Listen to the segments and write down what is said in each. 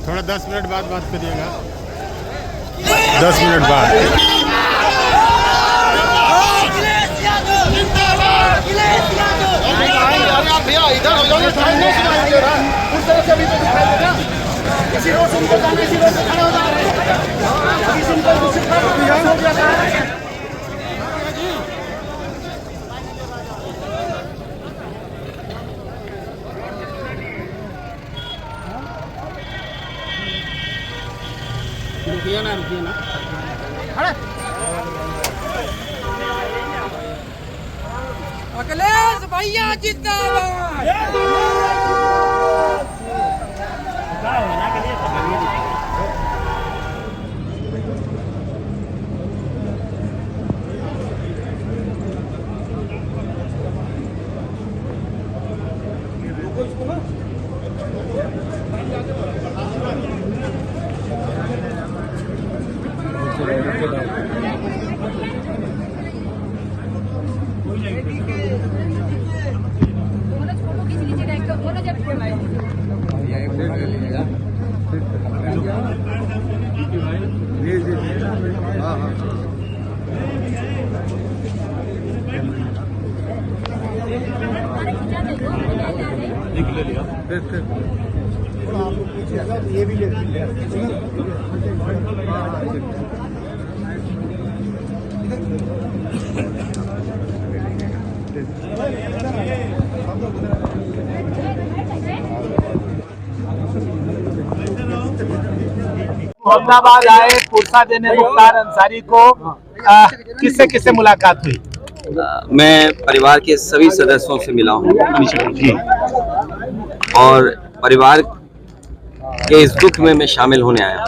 थोड़ा 10 मिनट बाद बात करिएगा। 10 मिनट बाद। भैया इधर हो जाओ, उस तरफ से अभी तो दिखाई देगा। इसी रोड से निकल जाना, इसी रोड से खड़े हो जा रहे हैं। अभी सिंपल हो गया। रुकिए ना अखिलेश भैया जिंदाबाद। ये भी ले अहमदाबाद आए पुरसा देने मुख्तार अंसारी को किससे किससे मुलाकात हुई? मैं परिवार के सभी सदस्यों से मिला हूँ और परिवार के इस दुख में मैं शामिल होने आया।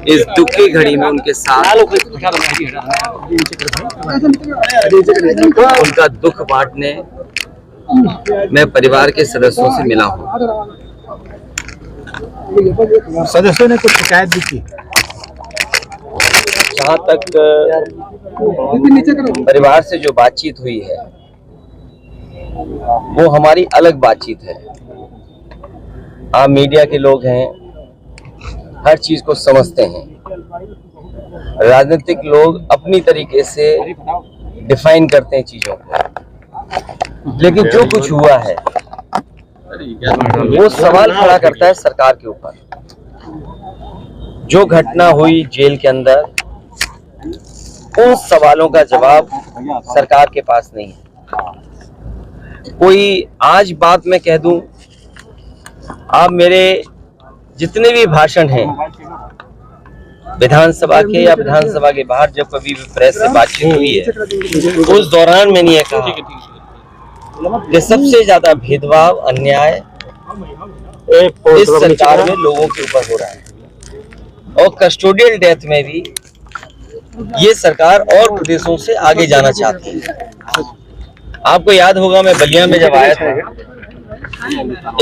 इस दुख की घड़ी में उनके साथ उनका दुख बांटने मैं परिवार के सदस्यों से मिला हूँ। सदस्यों ने कुछ शिकायत भी की। जहाँ तक परिवार से जो बातचीत हुई है वो हमारी अलग बातचीत है। आप मीडिया के लोग हैं, हर चीज को समझते हैं। राजनीतिक लोग अपनी तरीके से डिफाइन करते हैं चीजों को, लेकिन जो कुछ हुआ है वो सवाल खड़ा करता है सरकार के ऊपर। जो घटना हुई जेल के अंदर, उन सवालों का जवाब सरकार के पास नहीं है। कोई आज बात मैं कह दूं, आप मेरे जितने भी भाषण हैं विधानसभा के या विधानसभा के बाहर जब कभी भी प्रेस से बातचीत हुई है, उस दौरान मैंने ये कहा कि सबसे ज्यादा भेदभाव अन्याय इस सरकार में लोगों के ऊपर हो रहा है और कस्टोडियल डेथ में भी ये सरकार और प्रदेशों से आगे जाना चाहती है। आपको याद होगा मैं बलिया में जब आया था,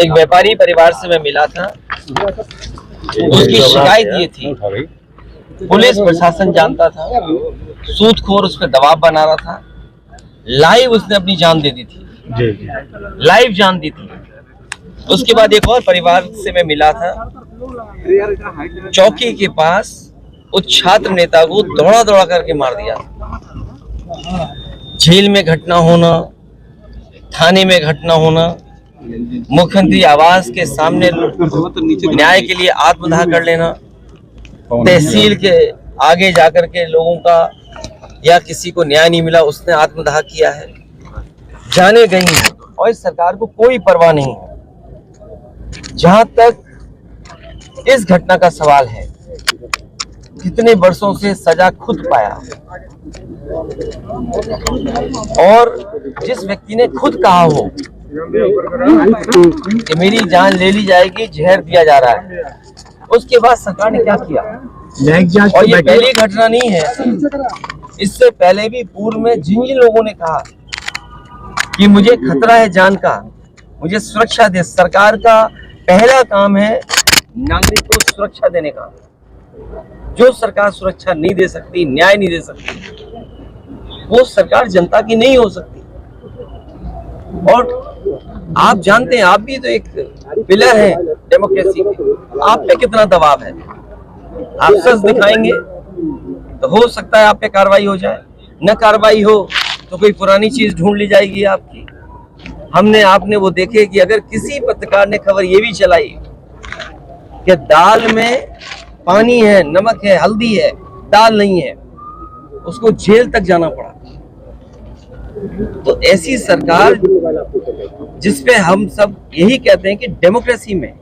एक व्यापारी परिवार से मैं मिला था। उसकी शिकायत ये थी, पुलिस प्रशासन जानता था, सूदखोर उस पर दबाव बना रहा था, लाइव उसने अपनी जान दे दी थी, लाइव जान दी थी। उसके बाद एक और परिवार से मैं मिला था, चौकी के पास उस छात्र नेता को दौड़ा दौड़ा करके मार दिया। जेल में घटना होना, थाने में घटना होना, मुख्यमंत्री आवास के सामने न्याय के लिए आत्मदाह कर लेना, तहसील के आगे जाकर के लोगों का या किसी को न्याय नहीं मिला उसने आत्मदाह किया है, जाने गई है और इस सरकार को कोई परवाह नहीं है। जहां तक इस घटना का सवाल है, कितने वर्षों से सजा खुद पाया, और जिस व्यक्ति ने खुद कहा हो कि मेरी जान ले ली जाएगी, जहर दिया जा रहा है, उसके बाद सरकार ने क्या किया। और ये पहली घटना नहीं है, इससे पहले भी पूर्व में जिन जिन लोगों ने कहा कि मुझे खतरा है जान का, मुझे सुरक्षा दे, सरकार का पहला काम है नागरिक को सुरक्षा देने का। जो सरकार सुरक्षा नहीं दे सकती, न्याय नहीं दे सकती, वो सरकार जनता की नहीं हो सकती। और आप जानते हैं, आप भी तो एक पिलर है डेमोक्रेसी के, आप पे कितना दबाव है। आप सच दिखाएंगे तो हो सकता है आप पे कार्रवाई हो जाए, न कार्रवाई हो तो कोई पुरानी चीज ढूंढ ली जाएगी आपकी। आपने वो देखे कि अगर किसी पत्रकार ने खबर ये भी चलाई कि दाल में पानी है, नमक है, हल्दी है, दाल नहीं है, उसको जेल तक जाना पड़ा। तो ऐसी सरकार जिसपे हम सब यही कहते हैं कि डेमोक्रेसी में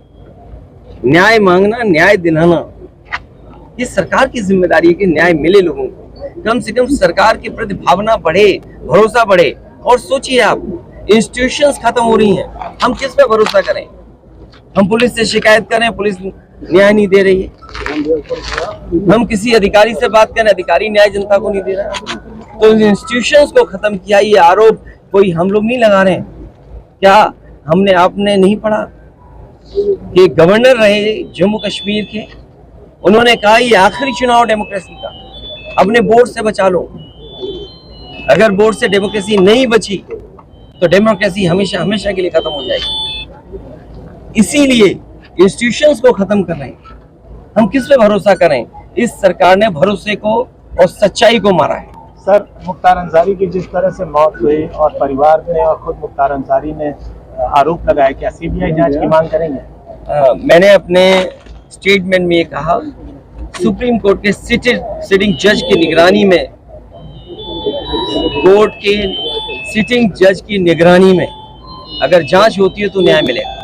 न्याय मांगना, न्याय दिलाना, ये सरकार की जिम्मेदारी है कि न्याय मिले लोगों को। कम से कम सरकार के प्रति भावना बढ़े, भरोसा बढ़े। और सोचिए आप, इंस्टीट्यूशंस खत्म हो रही हैं, हम किस पे भरोसा करें? हम पुलिस से शिकायत करें, पुलिस न्याय नहीं दे रही है। हम किसी अधिकारी से बात करें, अधिकारी न्याय जनता को नहीं दे रहा। तो इंस्टीट्यूशंस को खत्म किया, ये आरोप कोई हम लोग नहीं लगा रहे हैं। क्या आपने नहीं पढ़ा कि गवर्नर रहे जम्मू कश्मीर के, उन्होंने कहा ये आखिरी चुनाव डेमोक्रेसी का, अपने बोर्ड से बचा लो। अगर बोर्ड से डेमोक्रेसी नहीं बची तो डेमोक्रेसी हमेशा हमेशा के लिए खत्म हो जाएगी। इसीलिए इंस्टीट्यूशंस को खत्म कर रहे हैं। हम किस पे भरोसा करें? इस सरकार ने भरोसे को और सच्चाई को मारा है। सर, मुख्तार अंसारी की जिस तरह से मौत हुई और परिवार ने और खुद मुख्तार अंसारी ने आरोप लगाया, क्या सीबीआई जांच की मांग करेंगे? मैंने अपने स्टेटमेंट में ये कहा, सुप्रीम कोर्ट के सिटिंग जज की निगरानी में, कोर्ट के सिटिंग जज की निगरानी में अगर जांच होती है तो न्याय मिलेगा।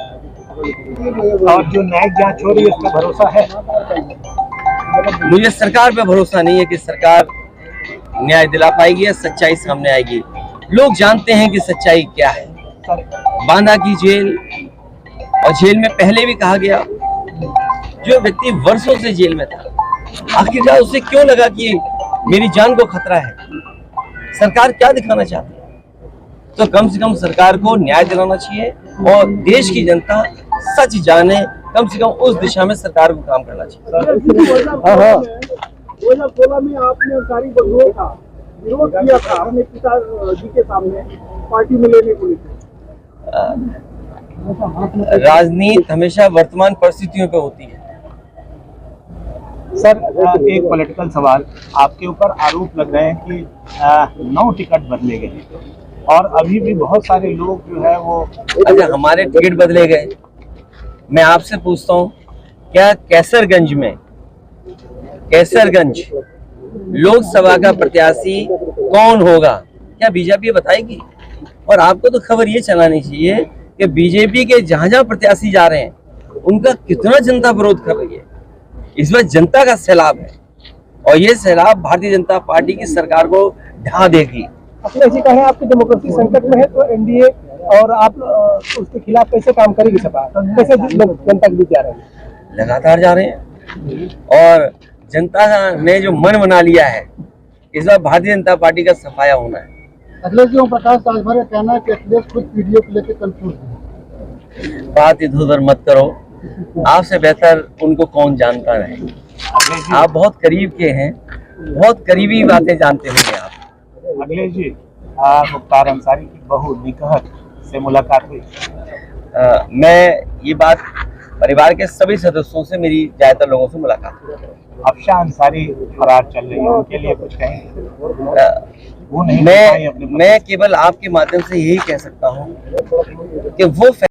और जो न्यायिक जांच हो रही है उस पर भरोसा है? मुझे सरकार पे भरोसा नहीं है कि सरकार न्याय दिला पाएगी या सच्चाई सामने आएगी। लोग जानते हैं कि सच्चाई क्या है। बांदा की जेल, और जेल में पहले भी कहा गया, जो व्यक्ति वर्षों से जेल में था, आखिरकार उसे क्यों लगा कि मेरी जान को खतरा है? सरकार क्या दिखाना चाहती है? तो कम से कम सरकार को न्याय दिलाना चाहिए और देश की जनता सच जाने, कम से कम उस दिशा में सरकार को काम करना चाहिए। 2016 में आपने अंसारी को विरोध किया था अपने पिताजी के सामने पार्टी में लेने को लेकर। राजनीति हमेशा वर्तमान परिस्थितियों पे होती है। सर, एक पॉलिटिकल सवाल, आपके ऊपर आरोप लग रहे हैं कि 9 टिकट बदले गए और अभी भी बहुत सारे लोग जो है वो, अच्छा, हमारे टिकट बदले गए। मैं आपसे पूछता हूँ, क्या कैसरगंज लोकसभा का प्रत्याशी कौन होगा? क्या बीजेपी बताएगी? और आपको तो खबर ये चलानी चाहिए कि बीजेपी के जहां जहां प्रत्याशी जा रहे हैं उनका कितना जनता विरोध कर रही है। इस बार जनता का सैलाब है और ये सैलाब भारतीय जनता पार्टी की सरकार को ढा देगी। अपने ऐसी कहें आपकी डेमोक्रेसी संकट में है, तो एनडीए और आप उसके खिलाफ कैसे काम करेगी सरकार? कैसे लोग जनता के बीच जा रहे हैं? लगातार जा रहे हैं और जनता ने जो मन बना लिया है, इस बार भारतीय जनता पार्टी का सफाया होना है। अखिलेश जी, प्रकाश राजभर का कहना है कि अखिलेश खुद पीडीओ को लेकर कंफ्यूज है। बात इधर उधर मत करो, आपसे बेहतर उनको कौन जानता है। आप बहुत करीब के हैं, बहुत करीबी बातें जानते होंगे आप। अखिलेश जी, मुख्तार अंसारी की बहू निकहत से मुलाकात हुई? मैं ये बात, परिवार के सभी सदस्यों से, मेरी ज्यादातर लोगों से मुलाकात हुई। अफशान अंसारी फरार चल रही है, उनके लिए कुछ कहेंगे? वो नहीं, मैं केवल आपके माध्यम से यही कह सकता हूँ कि वो